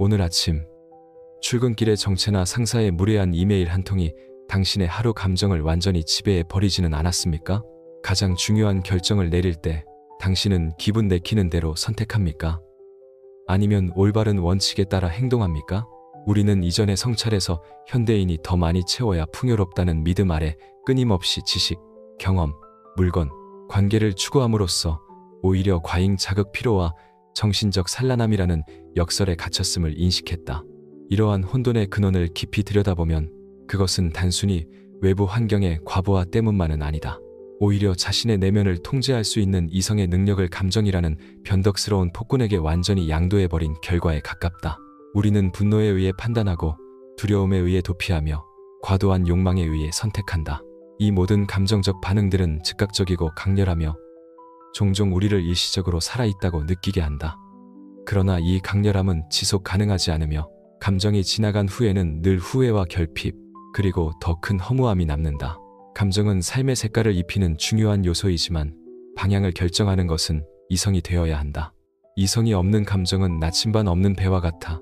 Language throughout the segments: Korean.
오늘 아침 출근길에 정체나 상사의 무례한 이메일 한 통이 당신의 하루 감정을 완전히 지배해 버리지는 않았습니까? 가장 중요한 결정을 내릴 때 당신은 기분 내키는 대로 선택합니까? 아니면 올바른 원칙에 따라 행동합니까? 우리는 이전의 성찰에서 현대인이 더 많이 채워야 풍요롭다는 믿음 아래 끊임없이 지식, 경험, 물건, 관계를 추구함으로써 오히려 과잉 자극 피로와 정신적 산란함이라는 역설에 갇혔음을 인식했다. 이러한 혼돈의 근원을 깊이 들여다보면 그것은 단순히 외부 환경의 과부하 때문만은 아니다. 오히려 자신의 내면을 통제할 수 있는 이성의 능력을 감정이라는 변덕스러운 폭군에게 완전히 양도해버린 결과에 가깝다. 우리는 분노에 의해 판단하고 두려움에 의해 도피하며 과도한 욕망에 의해 선택한다. 이 모든 감정적 반응들은 즉각적이고 강렬하며 종종 우리를 일시적으로 살아있다고 느끼게 한다. 그러나 이 강렬함은 지속 가능하지 않으며 감정이 지나간 후에는 늘 후회와 결핍, 그리고 더 큰 허무함이 남는다. 감정은 삶의 색깔을 입히는 중요한 요소이지만 방향을 결정하는 것은 이성이 되어야 한다. 이성이 없는 감정은 나침반 없는 배와 같아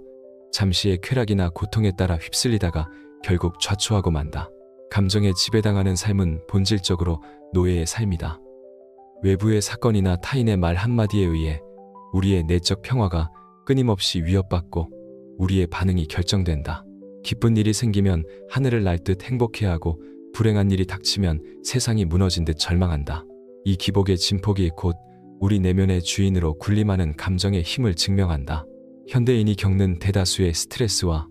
잠시의 쾌락이나 고통에 따라 휩쓸리다가 결국 좌초하고 만다. 감정에 지배당하는 삶은 본질적으로 노예의 삶이다. 외부의 사건이나 타인의 말 한마디에 의해 우리의 내적 평화가 끊임없이 위협받고 우리의 반응이 결정된다. 기쁜 일이 생기면 하늘을 날 듯 행복해하고 불행한 일이 닥치면 세상이 무너진 듯 절망한다. 이 기복의 진폭이 곧 우리 내면의 주인으로 군림하는 감정의 힘을 증명한다. 현대인이 겪는 대다수의 스트레스와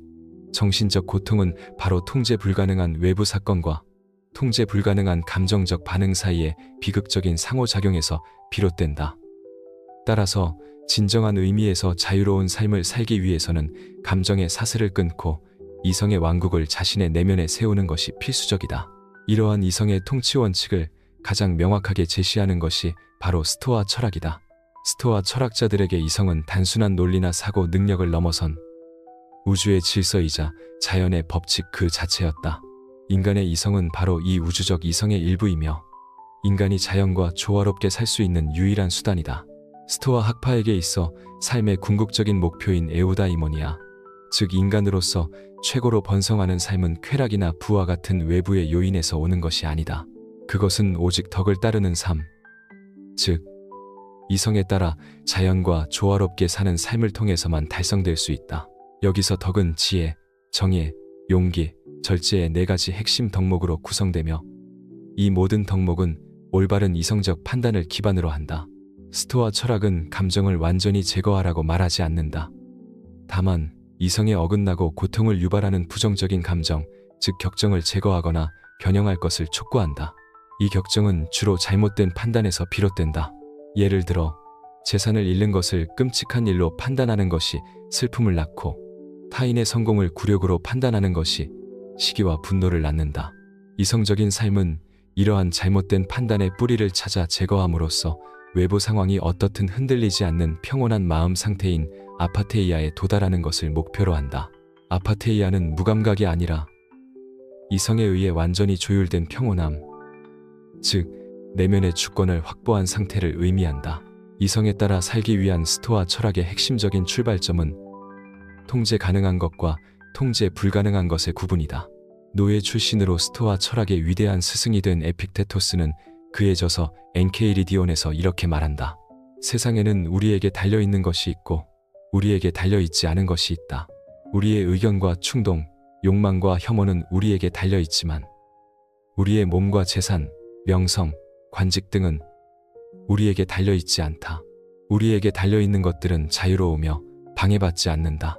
정신적 고통은 바로 통제 불가능한 외부 사건과 통제 불가능한 감정적 반응 사이의 비극적인 상호작용에서 비롯된다. 따라서 진정한 의미에서 자유로운 삶을 살기 위해서는 감정의 사슬을 끊고 이성의 왕국을 자신의 내면에 세우는 것이 필수적이다. 이러한 이성의 통치 원칙을 가장 명확하게 제시하는 것이 바로 스토아 철학이다. 스토아 철학자들에게 이성은 단순한 논리나 사고 능력을 넘어선 우주의 질서이자 자연의 법칙 그 자체였다. 인간의 이성은 바로 이 우주적 이성의 일부이며 인간이 자연과 조화롭게 살 수 있는 유일한 수단이다. 스토아 학파에게 있어 삶의 궁극적인 목표인 에우다이모니아, 즉 인간으로서 최고로 번성하는 삶은 쾌락이나 부와 같은 외부의 요인에서 오는 것이 아니다. 그것은 오직 덕을 따르는 삶, 즉 이성에 따라 자연과 조화롭게 사는 삶을 통해서만 달성될 수 있다. 여기서 덕은 지혜, 정의, 용기, 절제의 4가지 핵심 덕목으로 구성되며 이 모든 덕목은 올바른 이성적 판단을 기반으로 한다. 스토아 철학은 감정을 완전히 제거하라고 말하지 않는다. 다만 이성에 어긋나고 고통을 유발하는 부정적인 감정, 즉 격정을 제거하거나 변형할 것을 촉구한다. 이 격정은 주로 잘못된 판단에서 비롯된다. 예를 들어 재산을 잃는 것을 끔찍한 일로 판단하는 것이 슬픔을 낳고 타인의 성공을 굴욕으로 판단하는 것이 시기와 분노를 낳는다. 이성적인 삶은 이러한 잘못된 판단의 뿌리를 찾아 제거함으로써 외부 상황이 어떻든 흔들리지 않는 평온한 마음 상태인 아파테이아에 도달하는 것을 목표로 한다. 아파테이아는 무감각이 아니라 이성에 의해 완전히 조율된 평온함, 즉 내면의 주권을 확보한 상태를 의미한다. 이성에 따라 살기 위한 스토아 철학의 핵심적인 출발점은 통제 가능한 것과 통제 불가능한 것의 구분이다. 노예 출신으로 스토아 철학의 위대한 스승이 된 에픽테토스는 그의 저서 엔케이리디온에서 이렇게 말한다. 세상에는 우리에게 달려있는 것이 있고 우리에게 달려있지 않은 것이 있다. 우리의 의견과 충동, 욕망과 혐오는 우리에게 달려있지만 우리의 몸과 재산, 명성, 관직 등은 우리에게 달려있지 않다. 우리에게 달려있는 것들은 자유로우며 방해받지 않는다.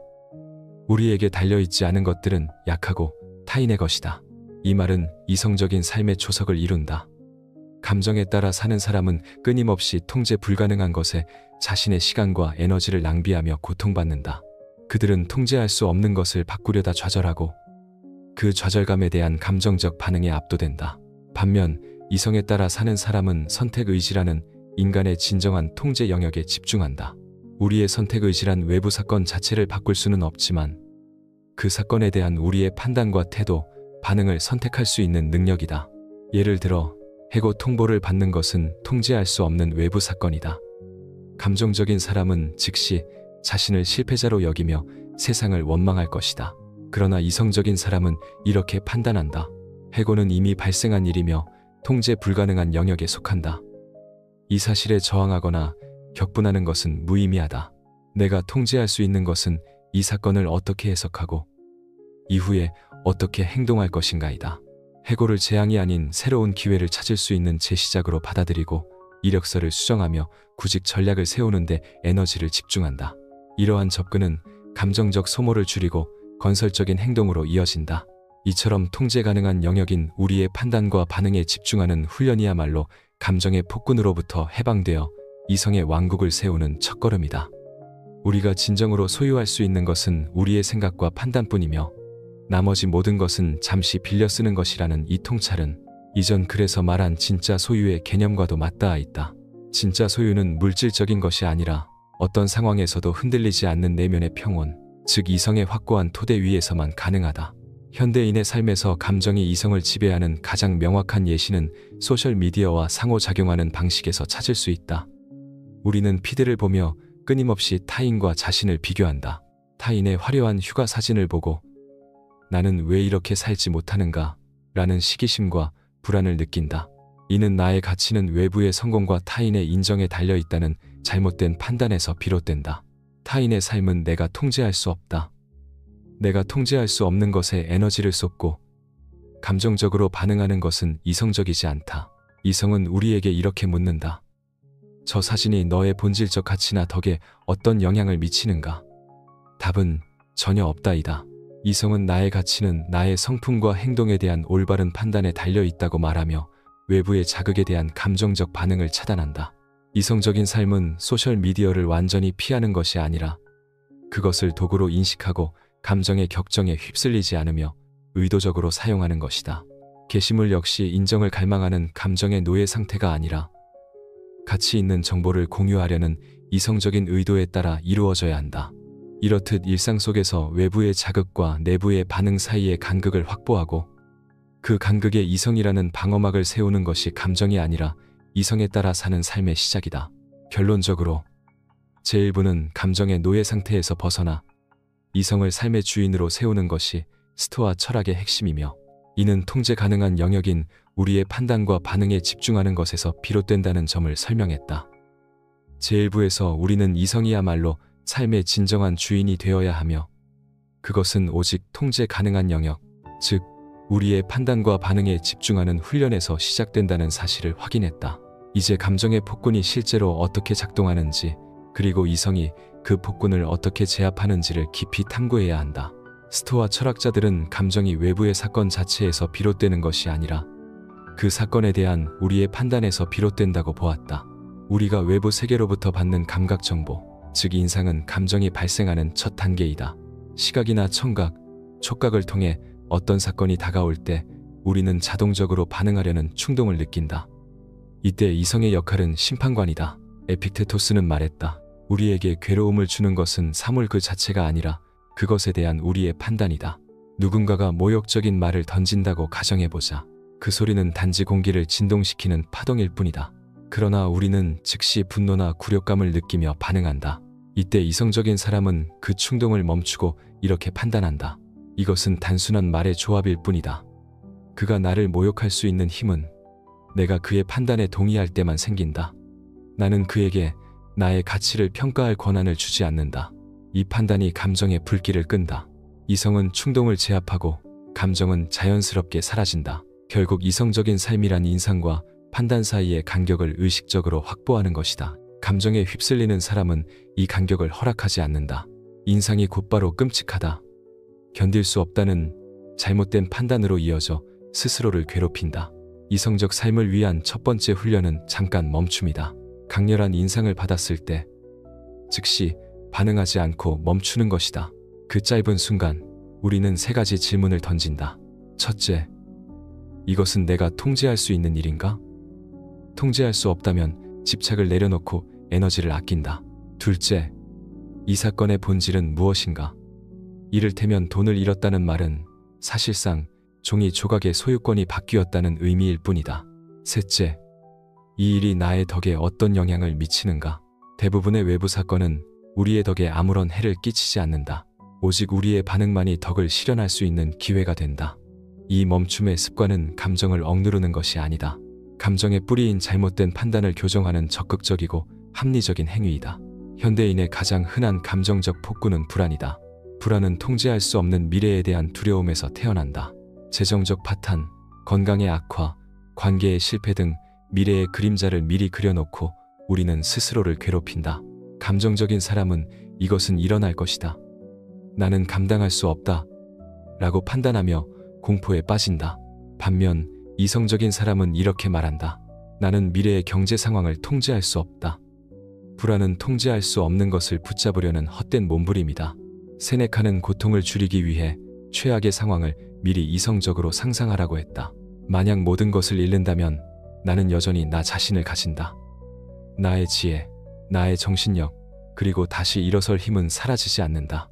우리에게 달려있지 않은 것들은 약하고 타인의 것이다. 이 말은 이성적인 삶의 초석을 이룬다. 감정에 따라 사는 사람은 끊임없이 통제 불가능한 것에 자신의 시간과 에너지를 낭비하며 고통받는다. 그들은 통제할 수 없는 것을 바꾸려다 좌절하고 그 좌절감에 대한 감정적 반응에 압도된다. 반면 이성에 따라 사는 사람은 선택의지라는 인간의 진정한 통제 영역에 집중한다. 우리의 선택의지란 외부 사건 자체를 바꿀 수는 없지만 그 사건에 대한 우리의 판단과 태도, 반응을 선택할 수 있는 능력이다. 예를 들어 해고 통보를 받는 것은 통제할 수 없는 외부 사건이다. 감정적인 사람은 즉시 자신을 실패자로 여기며 세상을 원망할 것이다. 그러나 이성적인 사람은 이렇게 판단한다. 해고는 이미 발생한 일이며 통제 불가능한 영역에 속한다. 이 사실에 저항하거나 격분하는 것은 무의미하다. 내가 통제할 수 있는 것은 이 사건을 어떻게 해석하고 이후에 어떻게 행동할 것인가이다. 해고를 재앙이 아닌 새로운 기회를 찾을 수 있는 재시작으로 받아들이고 이력서를 수정하며 구직 전략을 세우는데 에너지를 집중한다. 이러한 접근은 감정적 소모를 줄이고 건설적인 행동으로 이어진다. 이처럼 통제 가능한 영역인 우리의 판단과 반응에 집중하는 훈련이야말로 감정의 폭군으로부터 해방되어 이성의 왕국을 세우는 첫걸음이다. 우리가 진정으로 소유할 수 있는 것은 우리의 생각과 판단뿐이며 나머지 모든 것은 잠시 빌려 쓰는 것이라는 이 통찰은 이전 글에서 말한 진짜 소유의 개념과도 맞닿아 있다. 진짜 소유는 물질적인 것이 아니라 어떤 상황에서도 흔들리지 않는 내면의 평온, 즉 이성의 확고한 토대 위에서만 가능하다. 현대인의 삶에서 감정이 이성을 지배하는 가장 명확한 예시는 소셜미디어와 상호작용하는 방식에서 찾을 수 있다. 우리는 피드를 보며 끊임없이 타인과 자신을 비교한다. 타인의 화려한 휴가 사진을 보고 나는 왜 이렇게 살지 못하는가? 라는 시기심과 불안을 느낀다. 이는 나의 가치는 외부의 성공과 타인의 인정에 달려 있다는 잘못된 판단에서 비롯된다. 타인의 삶은 내가 통제할 수 없다. 내가 통제할 수 없는 것에 에너지를 쏟고 감정적으로 반응하는 것은 이성적이지 않다. 이성은 우리에게 이렇게 묻는다. 저 사진이 너의 본질적 가치나 덕에 어떤 영향을 미치는가? 답은 전혀 없다이다. 이성은 나의 가치는 나의 성품과 행동에 대한 올바른 판단에 달려 있다고 말하며 외부의 자극에 대한 감정적 반응을 차단한다. 이성적인 삶은 소셜미디어를 완전히 피하는 것이 아니라 그것을 도구로 인식하고 감정의 격정에 휩쓸리지 않으며 의도적으로 사용하는 것이다. 게시물 역시 인정을 갈망하는 감정의 노예 상태가 아니라 가치 있는 정보를 공유하려는 이성적인 의도에 따라 이루어져야 한다. 이렇듯 일상 속에서 외부의 자극과 내부의 반응 사이의 간극을 확보하고 그 간극에 이성이라는 방어막을 세우는 것이 감정이 아니라 이성에 따라 사는 삶의 시작이다. 결론적으로 제1부는 감정의 노예 상태에서 벗어나 이성을 삶의 주인으로 세우는 것이 스토아 철학의 핵심이며 이는 통제 가능한 영역인 우리의 판단과 반응에 집중하는 것에서 비롯된다는 점을 설명했다. 제1부에서 우리는 이성이야말로 삶의 진정한 주인이 되어야 하며 그것은 오직 통제 가능한 영역, 즉 우리의 판단과 반응에 집중하는 훈련에서 시작된다는 사실을 확인했다. 이제 감정의 폭군이 실제로 어떻게 작동하는지 그리고 이성이 그 폭군을 어떻게 제압하는지를 깊이 탐구해야 한다. 스토아 철학자들은 감정이 외부의 사건 자체에서 비롯되는 것이 아니라 그 사건에 대한 우리의 판단에서 비롯된다고 보았다. 우리가 외부 세계로부터 받는 감각 정보, 즉 인상은 감정이 발생하는 첫 단계이다. 시각이나 청각, 촉각을 통해 어떤 사건이 다가올 때 우리는 자동적으로 반응하려는 충동을 느낀다. 이때 이성의 역할은 심판관이다. 에픽테토스는 말했다. 우리에게 괴로움을 주는 것은 사물 그 자체가 아니라 그것에 대한 우리의 판단이다. 누군가가 모욕적인 말을 던진다고 가정해보자. 그 소리는 단지 공기를 진동시키는 파동일 뿐이다. 그러나 우리는 즉시 분노나 굴욕감을 느끼며 반응한다. 이때 이성적인 사람은 그 충동을 멈추고 이렇게 판단한다. 이것은 단순한 말의 조합일 뿐이다. 그가 나를 모욕할 수 있는 힘은 내가 그의 판단에 동의할 때만 생긴다. 나는 그에게 나의 가치를 평가할 권한을 주지 않는다. 이 판단이 감정의 불길을 끈다. 이성은 충동을 제압하고 감정은 자연스럽게 사라진다. 결국 이성적인 삶이란 인상과 판단 사이의 간격을 의식적으로 확보하는 것이다. 감정에 휩쓸리는 사람은 이 간격을 허락하지 않는다. 인상이 곧바로 끔찍하다, 견딜 수 없다는 잘못된 판단으로 이어져 스스로를 괴롭힌다. 이성적 삶을 위한 첫 번째 훈련은 잠깐 멈춤이다. 강렬한 인상을 받았을 때 즉시 반응하지 않고 멈추는 것이다. 그 짧은 순간 우리는 세 가지 질문을 던진다. 첫째, 이것은 내가 통제할 수 있는 일인가? 통제할 수 없다면 집착을 내려놓고 에너지를 아낀다. 둘째, 이 사건의 본질은 무엇인가? 이를테면 돈을 잃었다는 말은 사실상 종이 조각의 소유권이 바뀌었다는 의미일 뿐이다. 셋째, 이 일이 나의 덕에 어떤 영향을 미치는가? 대부분의 외부 사건은 우리의 덕에 아무런 해를 끼치지 않는다. 오직 우리의 반응만이 덕을 실현할 수 있는 기회가 된다. 이 멈춤의 습관은 감정을 억누르는 것이 아니다. 감정의 뿌리인 잘못된 판단을 교정하는 적극적이고 합리적인 행위이다. 현대인의 가장 흔한 감정적 폭군은 불안이다. 불안은 통제할 수 없는 미래에 대한 두려움에서 태어난다. 재정적 파탄, 건강의 악화, 관계의 실패 등 미래의 그림자를 미리 그려놓고 우리는 스스로를 괴롭힌다. 감정적인 사람은 이것은 일어날 것이다. 나는 감당할 수 없다. 라고 판단하며 공포에 빠진다. 반면 이성적인 사람은 이렇게 말한다. 나는 미래의 경제 상황을 통제할 수 없다. 불안은 통제할 수 없는 것을 붙잡으려는 헛된 몸부림이다. 세네카는 고통을 줄이기 위해 최악의 상황을 미리 이성적으로 상상하라고 했다. 만약 모든 것을 잃는다면 나는 여전히 나 자신을 가진다. 나의 지혜, 나의 정신력, 그리고 다시 일어설 힘은 사라지지 않는다.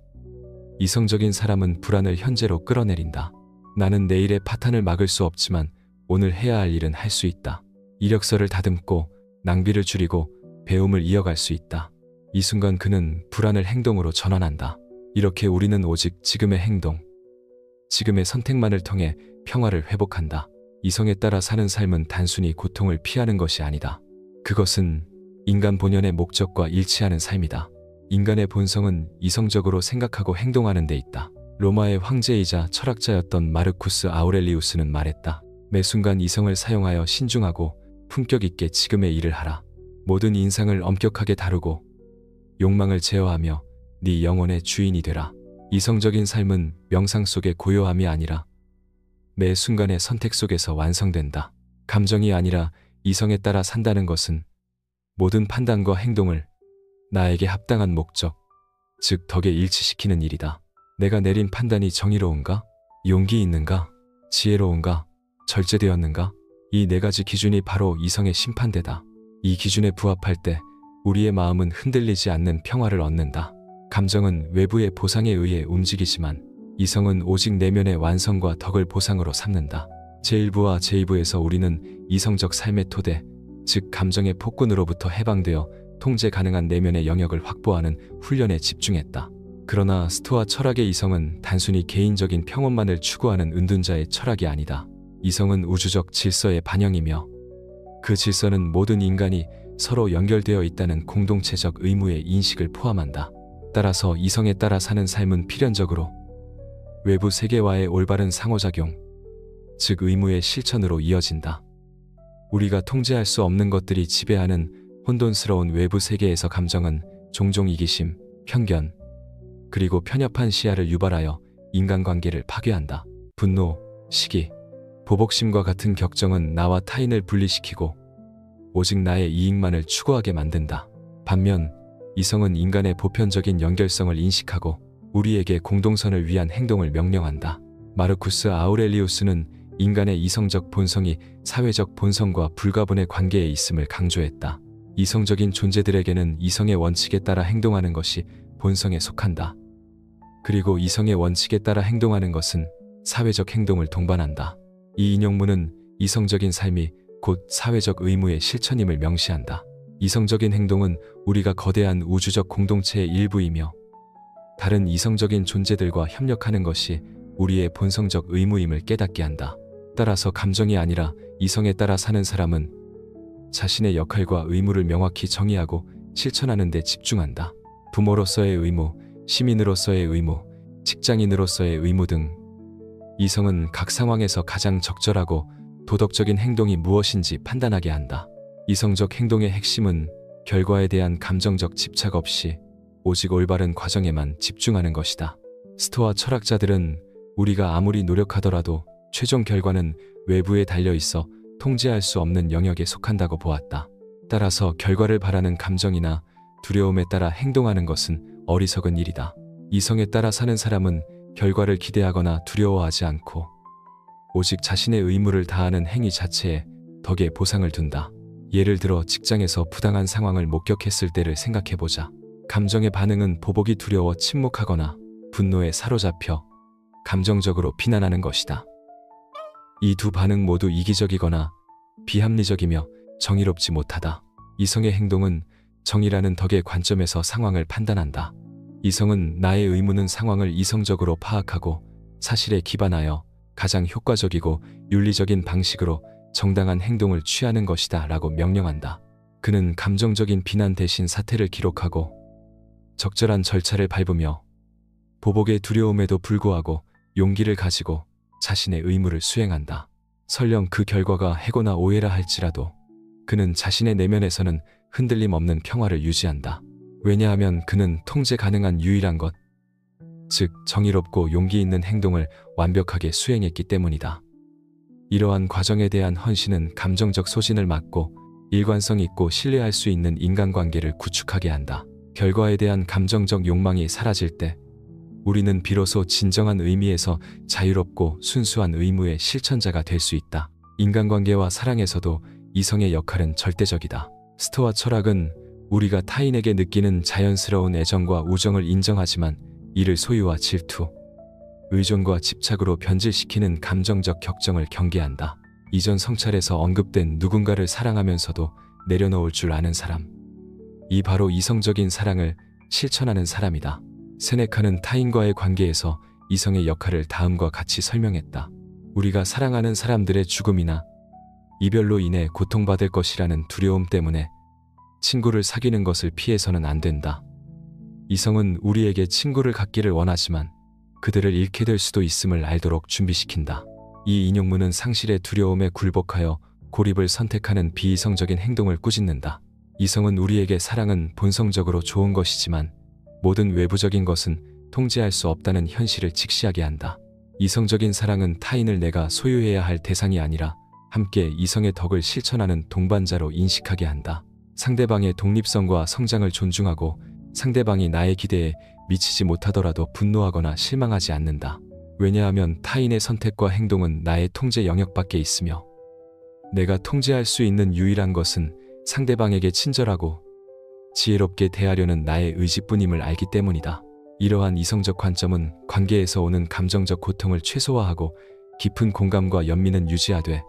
이성적인 사람은 불안을 현재로 끌어내린다. 나는 내일의 파탄을 막을 수 없지만 오늘 해야 할 일은 할 수 있다. 이력서를 다듬고 낭비를 줄이고 배움을 이어갈 수 있다. 이 순간 그는 불안을 행동으로 전환한다. 이렇게 우리는 오직 지금의 행동, 지금의 선택만을 통해 평화를 회복한다. 이성에 따라 사는 삶은 단순히 고통을 피하는 것이 아니다. 그것은 인간 본연의 목적과 일치하는 삶이다. 인간의 본성은 이성적으로 생각하고 행동하는 데 있다. 로마의 황제이자 철학자였던 마르쿠스 아우렐리우스는 말했다. 매 순간 이성을 사용하여 신중하고 품격 있게 지금의 일을 하라. 모든 인상을 엄격하게 다루고 욕망을 제어하며 네 영혼의 주인이 되라. 이성적인 삶은 명상 속의 고요함이 아니라 매 순간의 선택 속에서 완성된다. 감정이 아니라 이성에 따라 산다는 것은 모든 판단과 행동을 나에게 합당한 목적, 즉 덕에 일치시키는 일이다. 내가 내린 판단이 정의로운가? 용기 있는가? 지혜로운가? 절제되었는가? 이 네 가지 기준이 바로 이성의 심판대다. 이 기준에 부합할 때 우리의 마음은 흔들리지 않는 평화를 얻는다. 감정은 외부의 보상에 의해 움직이지만 이성은 오직 내면의 완성과 덕을 보상으로 삼는다. 제1부와 제2부에서 우리는 이성적 삶의 토대, 즉 감정의 폭군으로부터 해방되어 통제 가능한 내면의 영역을 확보하는 훈련에 집중했다. 그러나 스토아 철학의 이성은 단순히 개인적인 평온만을 추구하는 은둔자의 철학이 아니다. 이성은 우주적 질서의 반영이며 그 질서는 모든 인간이 서로 연결되어 있다는 공동체적 의무의 인식을 포함한다. 따라서 이성에 따라 사는 삶은 필연적으로 외부 세계와의 올바른 상호작용, 즉 의무의 실천으로 이어진다. 우리가 통제할 수 없는 것들이 지배하는 혼돈스러운 외부 세계에서 감정은 종종 이기심, 편견, 그리고 편협한 시야를 유발하여 인간관계를 파괴한다. 분노, 시기, 보복심과 같은 격정은 나와 타인을 분리시키고 오직 나의 이익만을 추구하게 만든다. 반면 이성은 인간의 보편적인 연결성을 인식하고 우리에게 공동선을 위한 행동을 명령한다. 마르쿠스 아우렐리우스는 인간의 이성적 본성이 사회적 본성과 불가분의 관계에 있음을 강조했다. 이성적인 존재들에게는 이성의 원칙에 따라 행동하는 것이 본성에 속한다. 그리고 이성의 원칙에 따라 행동하는 것은 사회적 행동을 동반한다. 이 인용문은 이성적인 삶이 곧 사회적 의무의 실천임을 명시한다. 이성적인 행동은 우리가 거대한 우주적 공동체의 일부이며 다른 이성적인 존재들과 협력하는 것이 우리의 본성적 의무임을 깨닫게 한다. 따라서 감정이 아니라 이성에 따라 사는 사람은 자신의 역할과 의무를 명확히 정의하고 실천하는 데 집중한다. 부모로서의 의무, 시민으로서의 의무, 직장인으로서의 의무 등 이성은 각 상황에서 가장 적절하고 도덕적인 행동이 무엇인지 판단하게 한다. 이성적 행동의 핵심은 결과에 대한 감정적 집착 없이 오직 올바른 과정에만 집중하는 것이다. 스토아 철학자들은 우리가 아무리 노력하더라도 최종 결과는 외부에 달려 있어 통제할 수 없는 영역에 속한다고 보았다. 따라서 결과를 바라는 감정이나 두려움에 따라 행동하는 것은 어리석은 일이다. 이성에 따라 사는 사람은 결과를 기대하거나 두려워하지 않고 오직 자신의 의무를 다하는 행위 자체에 덕의 보상을 둔다. 예를 들어 직장에서 부당한 상황을 목격했을 때를 생각해보자. 감정의 반응은 보복이 두려워 침묵하거나 분노에 사로잡혀 감정적으로 비난하는 것이다. 이 두 반응 모두 이기적이거나 비합리적이며 정의롭지 못하다. 이성의 행동은 정의라는 덕의 관점에서 상황을 판단한다. 이성은 나의 의무는 상황을 이성적으로 파악하고 사실에 기반하여 가장 효과적이고 윤리적인 방식으로 정당한 행동을 취하는 것이다 라고 명령한다. 그는 감정적인 비난 대신 사태를 기록하고 적절한 절차를 밟으며 보복의 두려움에도 불구하고 용기를 가지고 자신의 의무를 수행한다. 설령 그 결과가 해고나 오해라 할지라도 그는 자신의 내면에서는 흔들림 없는 평화를 유지한다. 왜냐하면 그는 통제 가능한 유일한 것, 즉 정의롭고 용기 있는 행동을 완벽하게 수행했기 때문이다. 이러한 과정에 대한 헌신은 감정적 소진을 막고 일관성 있고 신뢰할 수 있는 인간관계를 구축하게 한다. 결과에 대한 감정적 욕망이 사라질 때 우리는 비로소 진정한 의미에서 자유롭고 순수한 의무의 실천자가 될 수 있다. 인간관계와 사랑에서도 이성의 역할은 절대적이다. 스토아 철학은 우리가 타인에게 느끼는 자연스러운 애정과 우정을 인정하지만 이를 소유와 질투, 의존과 집착으로 변질시키는 감정적 격정을 경계한다. 이전 성찰에서 언급된 누군가를 사랑하면서도 내려놓을 줄 아는 사람, 이 바로 이성적인 사랑을 실천하는 사람이다. 세네카는 타인과의 관계에서 이성의 역할을 다음과 같이 설명했다. 우리가 사랑하는 사람들의 죽음이나 이별로 인해 고통받을 것이라는 두려움 때문에 친구를 사귀는 것을 피해서는 안 된다. 이성은 우리에게 친구를 갖기를 원하지만 그들을 잃게 될 수도 있음을 알도록 준비시킨다. 이 인용문은 상실의 두려움에 굴복하여 고립을 선택하는 비이성적인 행동을 꾸짖는다. 이성은 우리에게 사랑은 본성적으로 좋은 것이지만 모든 외부적인 것은 통제할 수 없다는 현실을 직시하게 한다. 이성적인 사랑은 타인을 내가 소유해야 할 대상이 아니라 함께 이성의 덕을 실천하는 동반자로 인식하게 한다. 상대방의 독립성과 성장을 존중하고 상대방이 나의 기대에 미치지 못하더라도 분노하거나 실망하지 않는다. 왜냐하면 타인의 선택과 행동은 나의 통제 영역 밖에 있으며 내가 통제할 수 있는 유일한 것은 상대방에게 친절하고 지혜롭게 대하려는 나의 의지뿐임을 알기 때문이다. 이러한 이성적 관점은 관계에서 오는 감정적 고통을 최소화하고 깊은 공감과 연민은 유지하되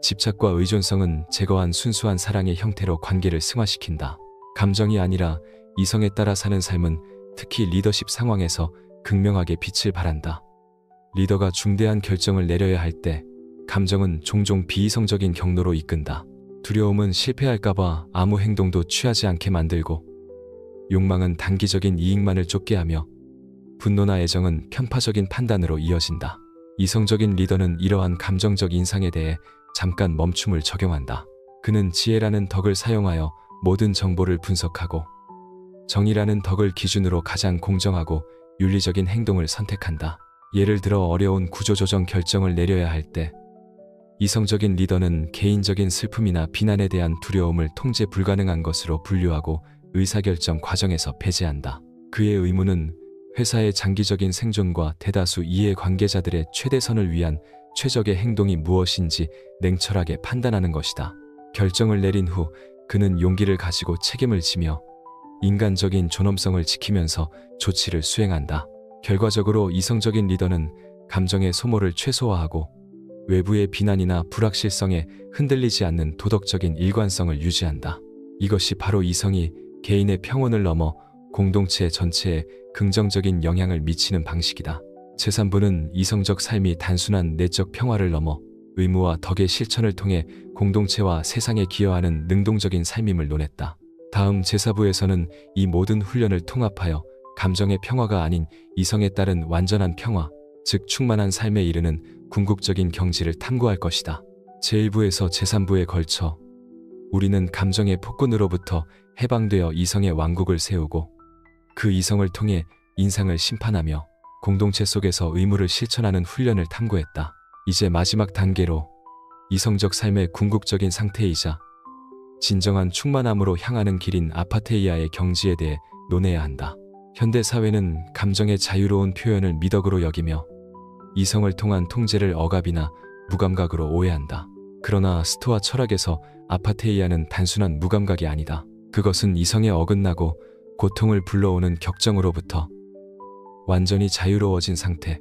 집착과 의존성은 제거한 순수한 사랑의 형태로 관계를 승화시킨다. 감정이 아니라 이성에 따라 사는 삶은 특히 리더십 상황에서 극명하게 빛을 발한다. 리더가 중대한 결정을 내려야 할 때 감정은 종종 비이성적인 경로로 이끈다. 두려움은 실패할까봐 아무 행동도 취하지 않게 만들고 욕망은 단기적인 이익만을 쫓게 하며 분노나 애정은 편파적인 판단으로 이어진다. 이성적인 리더는 이러한 감정적 인상에 대해 잠깐 멈춤을 적용한다. 그는 지혜라는 덕을 사용하여 모든 정보를 분석하고 정의라는 덕을 기준으로 가장 공정하고 윤리적인 행동을 선택한다. 예를 들어 어려운 구조조정 결정을 내려야 할 때 이성적인 리더는 개인적인 슬픔이나 비난에 대한 두려움을 통제 불가능한 것으로 분류하고 의사결정 과정에서 배제한다. 그의 의무는 회사의 장기적인 생존과 대다수 이해관계자들의 최대선을 위한 최적의 행동이 무엇인지 냉철하게 판단하는 것이다. 결정을 내린 후 그는 용기를 가지고 책임을 지며 인간적인 존엄성을 지키면서 조치를 수행한다. 결과적으로 이성적인 리더는 감정의 소모를 최소화하고 외부의 비난이나 불확실성에 흔들리지 않는 도덕적인 일관성을 유지한다. 이것이 바로 이성이 개인의 평온을 넘어 공동체 전체에 긍정적인 영향을 미치는 방식이다. 제3부는 이성적 삶이 단순한 내적 평화를 넘어 의무와 덕의 실천을 통해 공동체와 세상에 기여하는 능동적인 삶임을 논했다. 다음 제4부에서는 이 모든 훈련을 통합하여 감정의 평화가 아닌 이성에 따른 완전한 평화, 즉 충만한 삶에 이르는 궁극적인 경지를 탐구할 것이다. 제1부에서 제3부에 걸쳐 우리는 감정의 폭군으로부터 해방되어 이성의 왕국을 세우고 그 이성을 통해 인상을 심판하며 공동체 속에서 의무를 실천하는 훈련을 탐구했다. 이제 마지막 단계로 이성적 삶의 궁극적인 상태이자 진정한 충만함으로 향하는 길인 아파테이아의 경지에 대해 논해야 한다. 현대 사회는 감정의 자유로운 표현을 미덕으로 여기며 이성을 통한 통제를 억압이나 무감각으로 오해한다. 그러나 스토아 철학에서 아파테이아는 단순한 무감각이 아니다. 그것은 이성에 어긋나고 고통을 불러오는 격정으로부터 완전히 자유로워진 상태,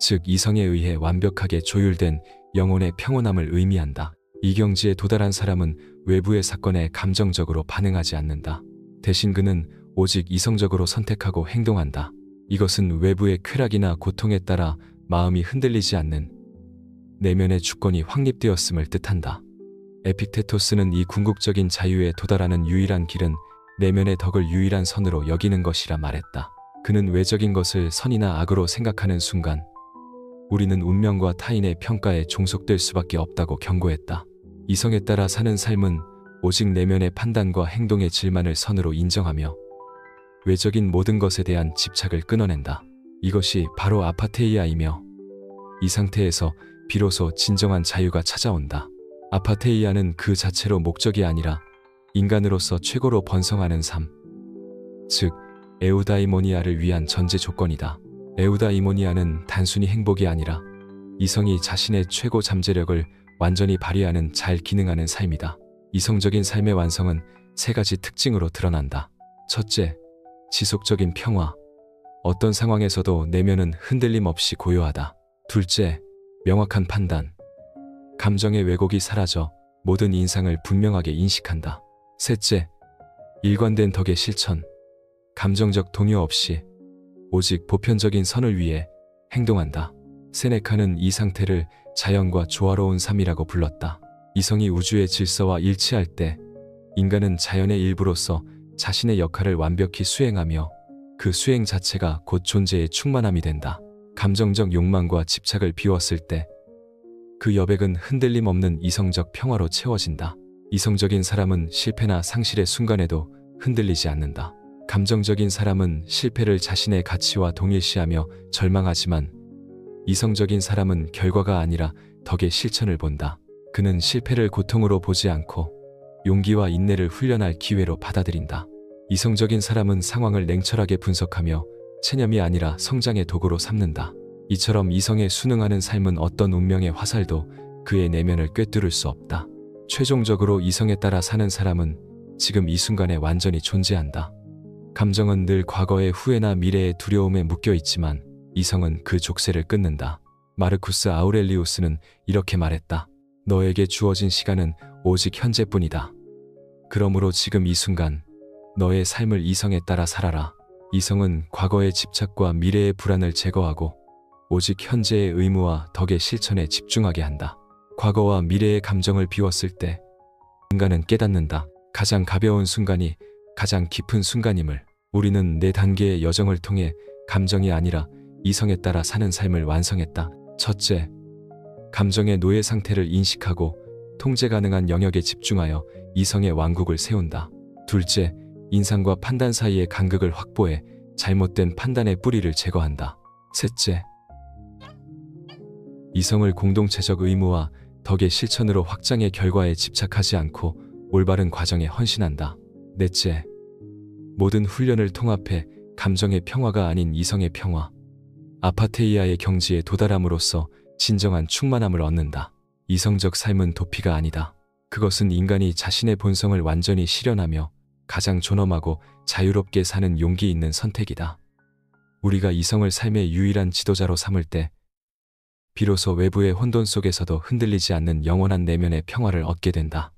즉 이성에 의해 완벽하게 조율된 영혼의 평온함을 의미한다. 이 경지에 도달한 사람은 외부의 사건에 감정적으로 반응하지 않는다. 대신 그는 오직 이성적으로 선택하고 행동한다. 이것은 외부의 쾌락이나 고통에 따라 마음이 흔들리지 않는 내면의 주권이 확립되었음을 뜻한다. 에픽테토스는 이 궁극적인 자유에 도달하는 유일한 길은 내면의 덕을 유일한 선으로 여기는 것이라 말했다. 그는 외적인 것을 선이나 악으로 생각하는 순간 우리는 운명과 타인의 평가에 종속될 수밖에 없다고 경고했다. 이성에 따라 사는 삶은 오직 내면의 판단과 행동의 질만을 선으로 인정하며 외적인 모든 것에 대한 집착을 끊어낸다. 이것이 바로 아파테이아이며 이 상태에서 비로소 진정한 자유가 찾아온다. 아파테이아는 그 자체로 목적이 아니라 인간으로서 최고로 번성하는 삶, 즉 에우다이모니아를 위한 전제 조건이다. 에우다이모니아는 단순히 행복이 아니라 이성이 자신의 최고 잠재력을 완전히 발휘하는 잘 기능하는 삶이다. 이성적인 삶의 완성은 세 가지 특징으로 드러난다. 첫째, 지속적인 평화. 어떤 상황에서도 내면은 흔들림 없이 고요하다. 둘째, 명확한 판단. 감정의 왜곡이 사라져 모든 인상을 분명하게 인식한다. 셋째, 일관된 덕의 실천. 감정적 동요 없이 오직 보편적인 선을 위해 행동한다. 세네카는 이 상태를 자연과 조화로운 삶이라고 불렀다. 이성이 우주의 질서와 일치할 때 인간은 자연의 일부로서 자신의 역할을 완벽히 수행하며 그 수행 자체가 곧 존재의 충만함이 된다. 감정적 욕망과 집착을 비웠을 때 그 여백은 흔들림 없는 이성적 평화로 채워진다. 이성적인 사람은 실패나 상실의 순간에도 흔들리지 않는다. 감정적인 사람은 실패를 자신의 가치와 동일시하며 절망하지만 이성적인 사람은 결과가 아니라 덕의 실천을 본다. 그는 실패를 고통으로 보지 않고 용기와 인내를 훈련할 기회로 받아들인다. 이성적인 사람은 상황을 냉철하게 분석하며 체념이 아니라 성장의 도구로 삼는다. 이처럼 이성에 순응하는 삶은 어떤 운명의 화살도 그의 내면을 꿰뚫을 수 없다. 최종적으로 이성에 따라 사는 사람은 지금 이 순간에 완전히 존재한다. 감정은 늘 과거의 후회나 미래의 두려움에 묶여 있지만 이성은 그 족쇄를 끊는다. 마르쿠스 아우렐리우스는 이렇게 말했다. 너에게 주어진 시간은 오직 현재뿐이다. 그러므로 지금 이 순간 너의 삶을 이성에 따라 살아라. 이성은 과거의 집착과 미래의 불안을 제거하고 오직 현재의 의무와 덕의 실천에 집중하게 한다. 과거와 미래의 감정을 비웠을 때 인간은 깨닫는다. 가장 가벼운 순간이 가장 깊은 순간임을. 우리는 4단계의 여정을 통해 감정이 아니라 이성에 따라 사는 삶을 완성했다. 첫째, 감정의 노예 상태를 인식하고 통제 가능한 영역에 집중하여 이성의 왕국을 세운다. 둘째, 인상과 판단 사이의 간극을 확보해 잘못된 판단의 뿌리를 제거한다. 셋째, 이성을 공동체적 의무와 덕의 실천으로 확장의 결과에 집착하지 않고 올바른 과정에 헌신한다. 넷째, 모든 훈련을 통합해 감정의 평화가 아닌 이성의 평화, 아파테이아의 경지에 도달함으로써 진정한 충만함을 얻는다. 이성적 삶은 도피가 아니다. 그것은 인간이 자신의 본성을 완전히 실현하며 가장 존엄하고 자유롭게 사는 용기 있는 선택이다. 우리가 이성을 삶의 유일한 지도자로 삼을 때 비로소 외부의 혼돈 속에서도 흔들리지 않는 영원한 내면의 평화를 얻게 된다.